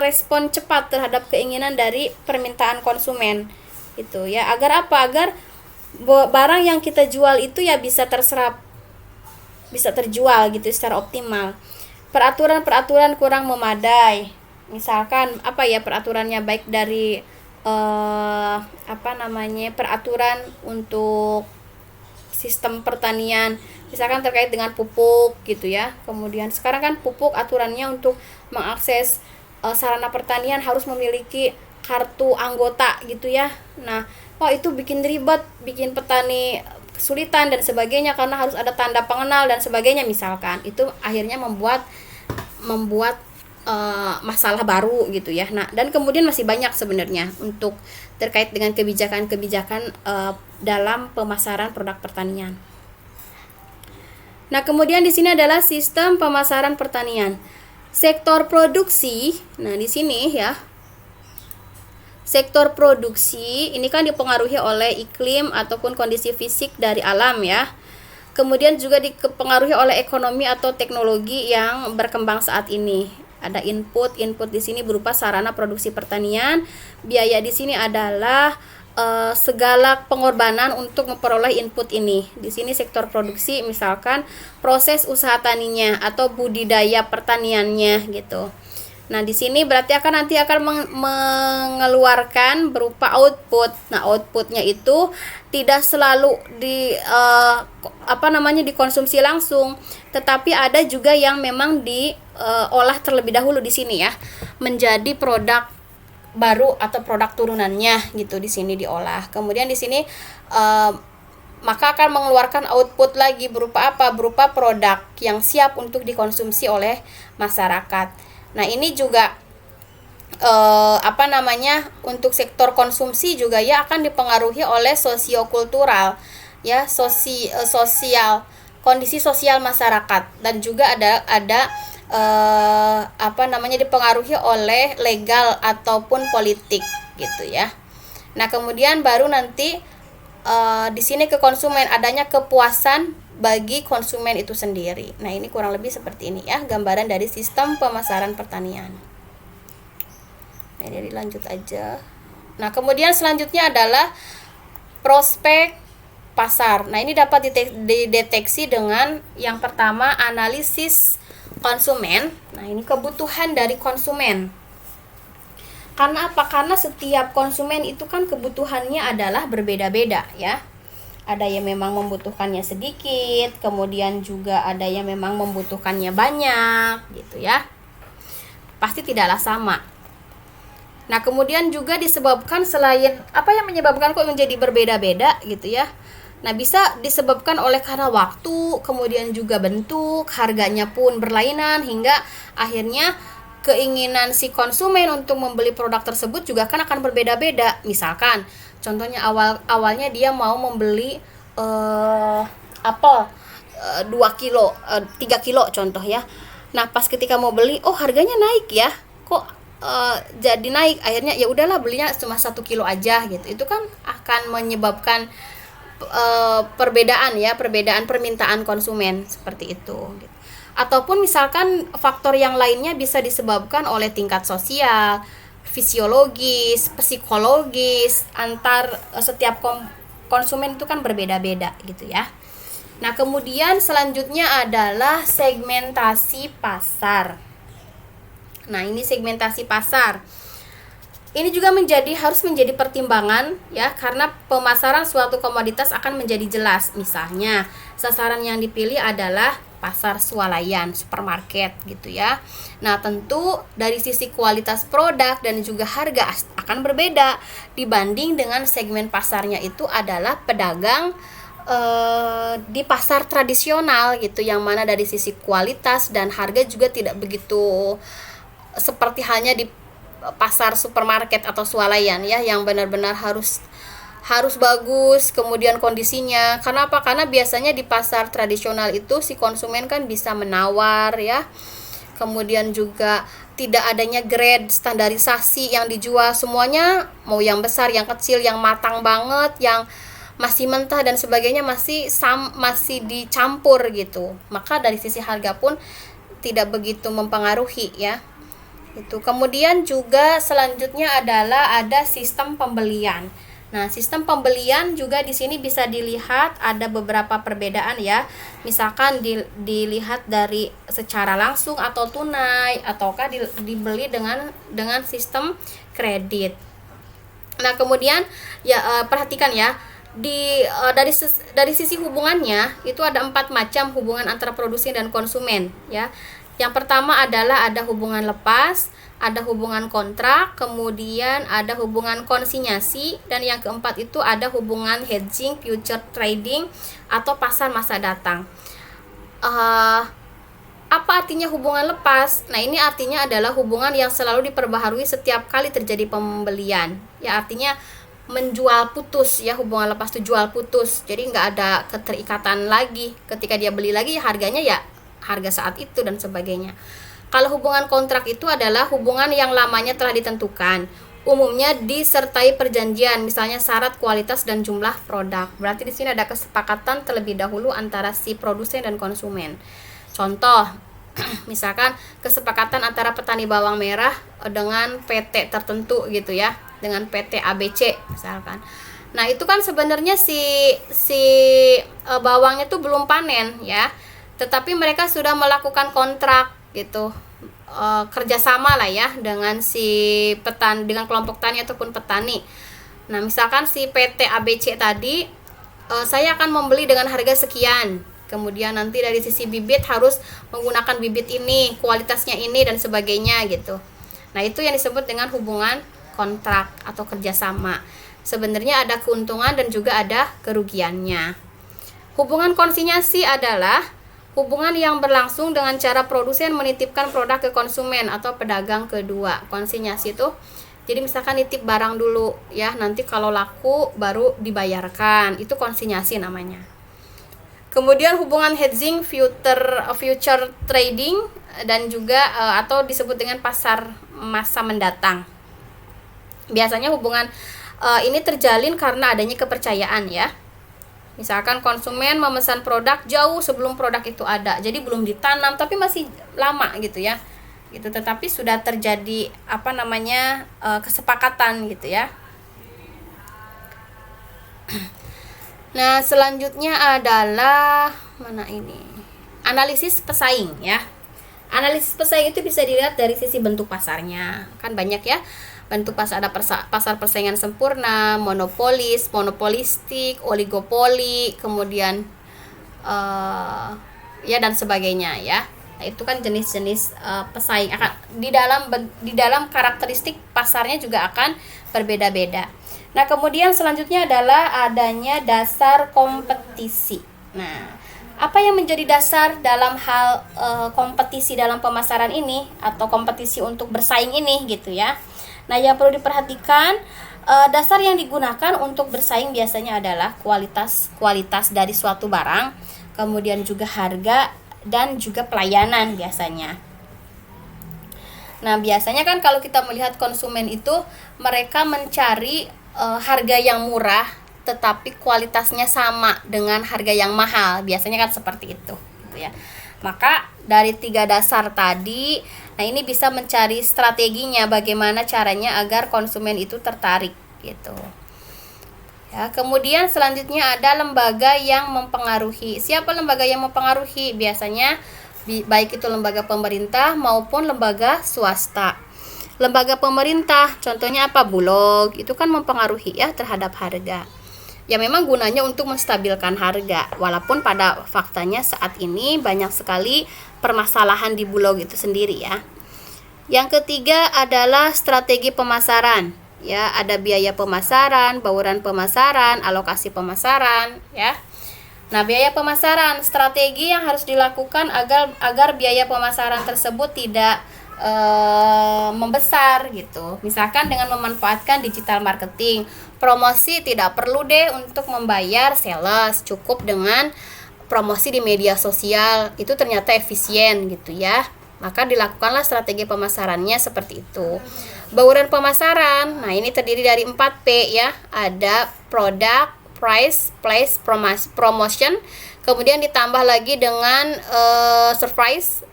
respon cepat terhadap keinginan dari permintaan konsumen. Itu ya, agar apa? Agar barang yang kita jual itu ya bisa terserap, bisa terjual gitu secara optimal. Peraturan kurang memadai. Misalkan apa ya peraturannya, baik dari peraturan untuk sistem pertanian, misalkan terkait dengan pupuk gitu ya. Kemudian sekarang kan pupuk aturannya untuk mengakses sarana pertanian harus memiliki kartu anggota gitu ya. Nah, itu bikin ribet, bikin petani kesulitan dan sebagainya karena harus ada tanda pengenal dan sebagainya misalkan. Itu akhirnya membuat masalah baru gitu ya. Nah, dan kemudian masih banyak sebenarnya untuk terkait dengan kebijakan-kebijakan dalam pemasaran produk pertanian. Nah, kemudian di sini adalah sistem pemasaran pertanian. Sektor produksi. Nah, di sini ya. Sektor produksi ini kan dipengaruhi oleh iklim ataupun kondisi fisik dari alam ya. Kemudian juga dipengaruhi oleh ekonomi atau teknologi yang berkembang saat ini. Ada input di sini berupa sarana produksi pertanian. Biaya di sini adalah segala pengorbanan untuk memperoleh input ini. Di sini sektor produksi misalkan proses usaha taninya atau budidaya pertaniannya gitu. Nah, di sini berarti nanti akan mengeluarkan berupa output. Nah, outputnya itu tidak selalu dikonsumsi langsung, tetapi ada juga yang memang diolah terlebih dahulu di sini ya, menjadi produk baru atau produk turunannya gitu, di sini diolah. Kemudian di sini maka akan mengeluarkan output lagi berupa apa? Berupa produk yang siap untuk dikonsumsi oleh masyarakat. Nah, ini juga untuk sektor konsumsi juga ya akan dipengaruhi oleh sosiokultural ya, sosial, kondisi sosial masyarakat, dan juga ada dipengaruhi oleh legal ataupun politik gitu ya. Nah, kemudian baru nanti di sini ke konsumen, adanya kepuasan bagi konsumen itu sendiri. Nah, ini kurang lebih seperti ini ya gambaran dari sistem pemasaran pertanian. Nah, jadi lanjut aja. Nah, kemudian selanjutnya adalah prospek pasar. Nah, ini dapat dideteksi dengan yang pertama analisis konsumen. Nah, ini kebutuhan dari konsumen. Karena apa? Karena setiap konsumen itu kan kebutuhannya adalah berbeda-beda ya. Ada yang memang membutuhkannya sedikit, kemudian juga ada yang memang membutuhkannya banyak gitu ya. Pasti tidaklah sama. Nah, kemudian juga disebabkan selain apa yang menyebabkan kok menjadi berbeda-beda gitu ya. Nah, bisa disebabkan oleh karena waktu, kemudian juga bentuk, harganya pun berlainan hingga akhirnya keinginan si konsumen untuk membeli produk tersebut juga kan akan berbeda-beda. Misalkan contohnya awalnya dia mau membeli apel 2 kilo, 3 kilo contoh ya. Nah, pas ketika mau beli, oh harganya naik ya. Kok jadi naik? Akhirnya ya udahlah belinya cuma 1 kilo aja gitu. Itu kan akan menyebabkan perbedaan permintaan konsumen seperti itu gitu. Ataupun misalkan faktor yang lainnya bisa disebabkan oleh tingkat sosial, fisiologis, psikologis antar setiap konsumen itu kan berbeda-beda gitu ya. Nah, kemudian selanjutnya adalah segmentasi pasar. Nah, ini segmentasi pasar. Ini juga harus menjadi pertimbangan ya, karena pemasaran suatu komoditas akan menjadi jelas. Misalnya, sasaran yang dipilih adalah pasar swalayan, supermarket gitu ya. Nah, tentu dari sisi kualitas produk dan juga harga akan berbeda dibanding dengan segmen pasarnya itu adalah pedagang di pasar tradisional gitu, yang mana dari sisi kualitas dan harga juga tidak begitu seperti halnya di pasar supermarket atau swalayan ya, yang benar-benar harus bagus kemudian kondisinya. Karena apa? Karena biasanya di pasar tradisional itu si konsumen kan bisa menawar ya. Kemudian juga tidak adanya grade standarisasi yang dijual, semuanya mau yang besar, yang kecil, yang matang banget, yang masih mentah dan sebagainya masih dicampur gitu. Maka dari sisi harga pun tidak begitu mempengaruhi ya. Itu. Kemudian juga selanjutnya adalah ada sistem pembelian. Nah, sistem pembelian juga di sini bisa dilihat ada beberapa perbedaan ya. Misalkan dilihat dari secara langsung atau tunai, ataukah dibeli dengan sistem kredit. Nah, kemudian ya perhatikan ya, dari sisi hubungannya itu ada 4 macam hubungan antara produsen dan konsumen ya. Yang pertama adalah ada hubungan lepas, ada hubungan kontrak, kemudian ada hubungan konsinyasi, dan yang keempat itu ada hubungan hedging, future trading, atau pasar masa datang. Apa artinya hubungan lepas? Nah, ini artinya adalah hubungan yang selalu diperbaharui setiap kali terjadi pembelian. Ya, artinya menjual putus ya, hubungan lepas itu jual putus. Jadi nggak ada keterikatan lagi. Ketika dia beli lagi harganya ya harga saat itu dan sebagainya. Kalau hubungan kontrak itu adalah hubungan yang lamanya telah ditentukan, umumnya disertai perjanjian, misalnya syarat kualitas dan jumlah produk. Berarti di sini ada kesepakatan terlebih dahulu antara si produsen dan konsumen. Contoh, misalkan kesepakatan antara petani bawang merah dengan PT tertentu gitu ya, dengan PT ABC misalkan. Nah, itu kan sebenarnya si bawangnya tuh belum panen ya, tetapi mereka sudah melakukan kontrak gitu, kerjasama lah ya dengan si dengan kelompok tani ataupun petani. Nah, misalkan si PT ABC tadi, saya akan membeli dengan harga sekian, kemudian nanti dari sisi bibit harus menggunakan bibit ini, kualitasnya ini dan sebagainya gitu. Nah, itu yang disebut dengan hubungan kontrak atau kerjasama. Sebenarnya ada keuntungan dan juga ada kerugiannya. Hubungan konsinyasi adalah hubungan yang berlangsung dengan cara produsen menitipkan produk ke konsumen atau pedagang kedua. Konsinyasi itu jadi misalkan nitip barang dulu ya, nanti kalau laku baru dibayarkan. Itu konsinyasi namanya. Kemudian hubungan hedging, future trading, dan juga atau disebut dengan pasar masa mendatang. Biasanya hubungan ini terjalin karena adanya kepercayaan ya. Misalkan konsumen memesan produk jauh sebelum produk itu ada, jadi belum ditanam tapi masih lama gitu ya, gitu. Tetapi sudah terjadi kesepakatan gitu ya. Nah, selanjutnya adalah mana ini? Analisis pesaing ya. Analisis pesaing itu bisa dilihat dari sisi bentuk pasarnya. Kan banyak ya. Bentuk pasar, ada pasar persaingan sempurna, monopolis, monopolistik, oligopoli, kemudian ya dan sebagainya ya. Nah, itu kan jenis-jenis pesaing akan di dalam karakteristik pasarnya juga akan berbeda-beda. Nah, kemudian selanjutnya adalah adanya dasar kompetisi. Nah, apa yang menjadi dasar dalam hal kompetisi dalam pemasaran ini atau kompetisi untuk bersaing ini gitu ya. Nah, yang perlu diperhatikan, dasar yang digunakan untuk bersaing biasanya adalah kualitas dari suatu barang, kemudian juga harga dan juga pelayanan biasanya. Nah, biasanya kan kalau kita melihat konsumen itu mereka mencari harga yang murah tetapi kualitasnya sama dengan harga yang mahal. Biasanya kan seperti itu gitu ya. Maka dari 3 dasar tadi, nah ini bisa mencari strateginya bagaimana caranya agar konsumen itu tertarik gitu. Ya, kemudian selanjutnya ada lembaga yang mempengaruhi. Siapa lembaga yang mempengaruhi? Biasanya baik itu lembaga pemerintah maupun lembaga swasta. Lembaga pemerintah contohnya apa? Bulog, itu kan mempengaruhi ya terhadap harga. Ya memang gunanya untuk menstabilkan harga. Walaupun pada faktanya saat ini banyak sekali permasalahan di Bulog itu sendiri ya. Yang ketiga adalah strategi pemasaran. Ya, ada biaya pemasaran, bauran pemasaran, alokasi pemasaran ya. Nah, biaya pemasaran, strategi yang harus dilakukan agar biaya pemasaran tersebut tidak membesar gitu. Misalkan dengan memanfaatkan digital marketing, promosi tidak perlu deh untuk membayar sales, cukup dengan promosi di media sosial, itu ternyata efisien gitu ya. Maka dilakukanlah strategi pemasarannya seperti itu. Bauran pemasaran, nah ini terdiri dari 4P ya. Ada product, price, place, promotion. Kemudian ditambah lagi dengan surprise,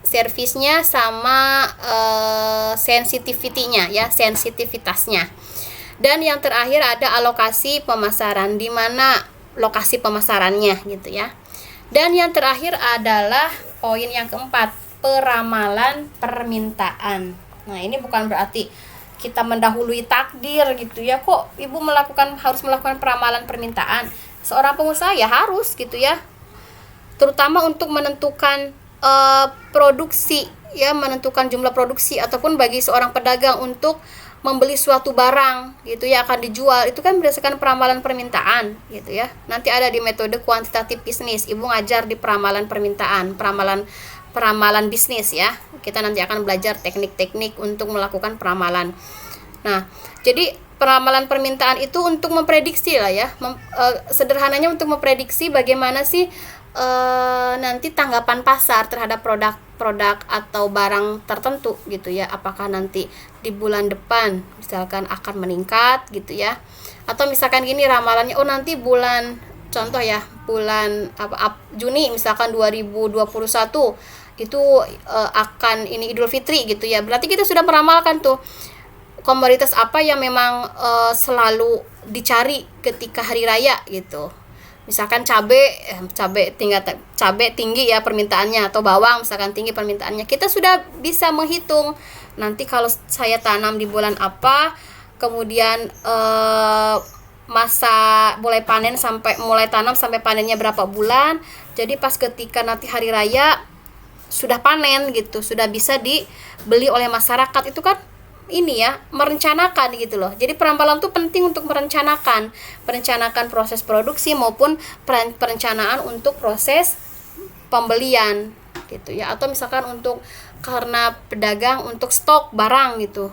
servisnya sama sensitivity-nya ya, sensitivitasnya. Dan yang terakhir ada alokasi pemasaran, di mana lokasi pemasarannya gitu ya. Dan yang terakhir adalah poin yang keempat, peramalan permintaan. Nah, ini bukan berarti kita mendahului takdir gitu ya. Kok Ibu harus melakukan peramalan permintaan? Seorang pengusaha ya harus gitu ya. Terutama untuk menentukan produksi ya, menentukan jumlah produksi, ataupun bagi seorang pedagang untuk membeli suatu barang gitu ya akan dijual, itu kan berdasarkan peramalan permintaan gitu ya. Nanti ada di metode kuantitatif bisnis, Ibu ngajar di peramalan permintaan, peramalan bisnis ya. Kita nanti akan belajar teknik-teknik untuk melakukan peramalan. Nah, jadi peramalan permintaan itu untuk memprediksi lah ya, sederhananya untuk memprediksi bagaimana sih nanti tanggapan pasar terhadap produk atau barang tertentu gitu ya. Apakah nanti di bulan depan misalkan akan meningkat gitu ya, atau misalkan gini ramalannya, oh nanti bulan, contoh ya, bulan Juni misalkan 2021 itu akan ini Idul Fitri gitu ya. Berarti kita sudah meramalkan tuh komoditas apa yang memang selalu dicari ketika hari raya gitu. Misalkan cabai tinggi ya permintaannya, atau bawang misalkan tinggi permintaannya. Kita sudah bisa menghitung nanti kalau saya tanam di bulan apa, kemudian masa mulai tanam sampai panennya berapa bulan. Jadi pas ketika nanti hari raya sudah panen gitu, sudah bisa dibeli oleh masyarakat. Itu kan ini ya, merencanakan gitu loh. Jadi peramalan itu penting untuk merencanakan proses produksi maupun perencanaan untuk proses pembelian gitu ya. Atau misalkan karena pedagang untuk stok barang gitu.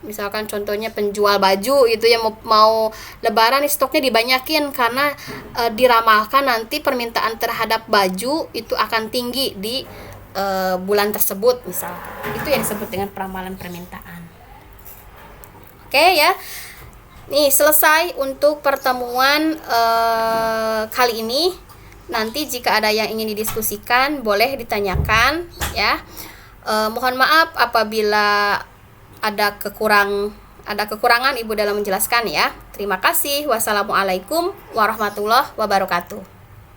Misalkan contohnya penjual baju gitu ya, mau lebaran nih stoknya dibanyakin karena diramalkan nanti permintaan terhadap baju itu akan tinggi di bulan tersebut misalkan. Itu yang disebut dengan peramalan permintaan. Oke ya. Nih selesai untuk pertemuan kali ini. Nanti jika ada yang ingin didiskusikan boleh ditanyakan ya. Mohon maaf apabila ada ada kekurangan Ibu dalam menjelaskan ya. Terima kasih. Wassalamualaikum warahmatullahi wabarakatuh.